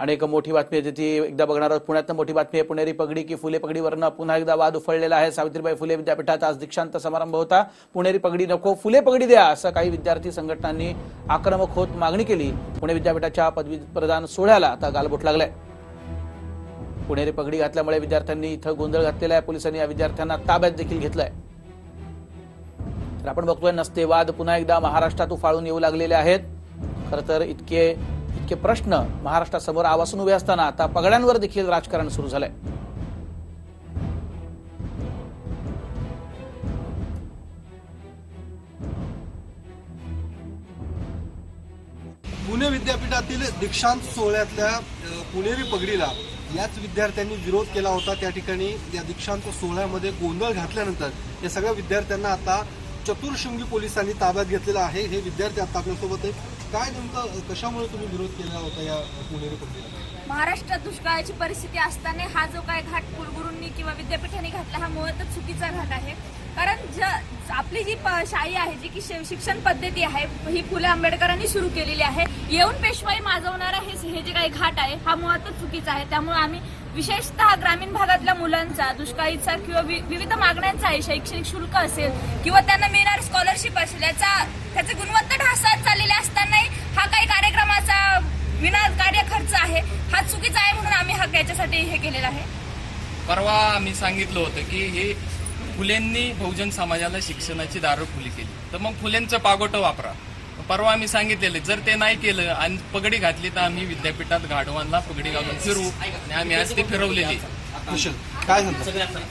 आणि एक मोठी बातमी आहे ती एकदा बघणार आहोत। पुण्यात मोठी बातमी आहे, पुणेरी पगडी की फुले पगडीवरनं पुन्हा एकदा वाद उफळलेला आहे। सावित्रीबाई फुले विद्यापीठात आज दीक्षांत समारंभ होता। पुणेरी पगडी नको फुले पगडी द्या असं काही विद्यार्थी संघटनांनी आक्रमक होत मागणी केली। पुणे विद्यापीठाच्या पदवी प्रदान सोहळ्याला आता गालबोट लागलाय। पुणेरी पगडी घातल्यामुळे विद्यार्थ्यांनी इथं गोंधळ घातलेला आहे। पोलिसांनी या विद्यार्थ्यांना ताब्यात देखील घेतलंय। तर आपण बघतोय नसते वाद पुन्हा एकदा महाराष्ट्रात उफाळून येऊ लागलेले आहेत। खरं तर इतके प्रश्न महाराष्ट्रासमोर आवासून उभे असताना आता पगड्यांवर देखील राजकारण सुरू झालंय। पुणे विद्यापीठातील दीक्षांत सोहळ्यातल्या पुणेरी पगडीला याच विद्यार्थ्यांनी विरोध केला होता। त्या ठिकाणी या दीक्षांत सोहळ्यामध्ये गोंधळ घातल्यानंतर या सगळ्या विद्यार्थ्यांना आता चतुर्शृंगी पोलिसांनी ताब्यात घेतलेलं आहे। हे विद्यार्थी आता आपल्यासोबत आहे। काय नेमकं कशामुळे तुम्ही विरोध केला होता या पुणेरी पगडीला? महाराष्ट्रात दुष्काळाची परिस्थिती असताना हा जो काय घाट कुलगुरूंनी किंवा विद्यापीठाने घातला हा मुळातच चुकीचा घाट आहे। कारण आपली जी शाही आहे जी की शिक्षण पद्धती आहे ही फुले आंबेडकरांनी सुरू केलेली आहे। येऊन पेशवाई माजवणारा हे जे काही घाट आहे हा मुळातच चुकीचा आहे। त्यामुळे आम्ही विशेषतः ग्रामीण भागातल्या मुलांचा दुष्काळीचा किंवा विविध मागण्यांचा आहे, शैक्षणिक शुल्क असेल किंवा त्यांना मिळणारी स्कॉलरशिप असेल त्याची गुणवत्ता ढासळत चाललेली असतानाही हा काही कार्यक्रमाचा विना कार्य खर्च आहे हा चुकीचा आहे। म्हणून आम्ही हा याच्यासाठी हे केलेला आहे। परवा आम्ही सांगितलं होतं की हे फुलेंनी बहुजन समाजाला शिक्षणाची दारं खुली केली, तर मग फुलेंचं पागोटं वापरा। परवा आम्ही सांगितलेलं जर ते नाही केलं आणि पगडी घातली तर आम्ही विद्यापीठात गाढवांना पगडी घालून फिरू आणि आम्ही आज ती फिरवलेली। काय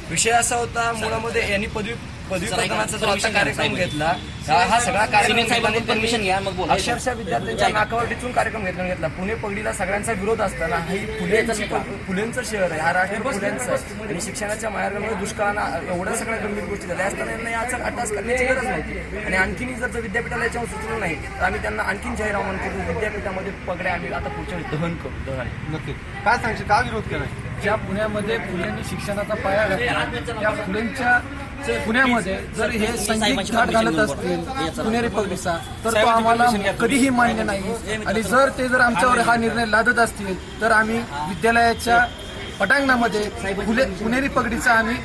विषय असा होता, मुळामध्ये यांनी पदवी प्रदानाचा जो आता कार्यक्रम घेतला हा सगळा कार्यक्रम परमिशन घ्या मग बोला अक्षरशः विद्यार्थ्यांच्या नाकावर टिचून कार्यक्रम घेतला। पुणे पगडीला सगळ्यांचा विरोध असताना ही फुलेंचं शहर आहे, हा राष्ट्रीय फुलेंचं आणि शिक्षणाच्या मार्गामुळे दुष्काळाला एवढ्या सगळ्या गंभीर गोष्टी झाल्या असताना यांना याचा अट्टास करण्याची गरज नव्हती। आणि आणखीन जर विद्यापीठाला याच्यावर सुचलं नाही तर आम्ही त्यांना आणखीन जाहीर आव्हान करू, विद्यापीठामध्ये पगड्या आम्ही आता पुढच्या दहन करू। नक्की काय सांगशील, का विरोध केला? ज्या पुण्यामध्ये फुलेंनी शिक्षणाचा पाया घातला त्या फुलेंच्या पुण्यामध्ये जर हे संगीत घाट घालत असतील पुणेरी पगडीचा तर तो आम्हाला कधीही मान्य नाही। आणि जर आमच्यावर हा निर्णय लादत असतील तर आम्ही विद्यालयाच्या पटांगणामध्ये पुणेरी पगडीचा आम्ही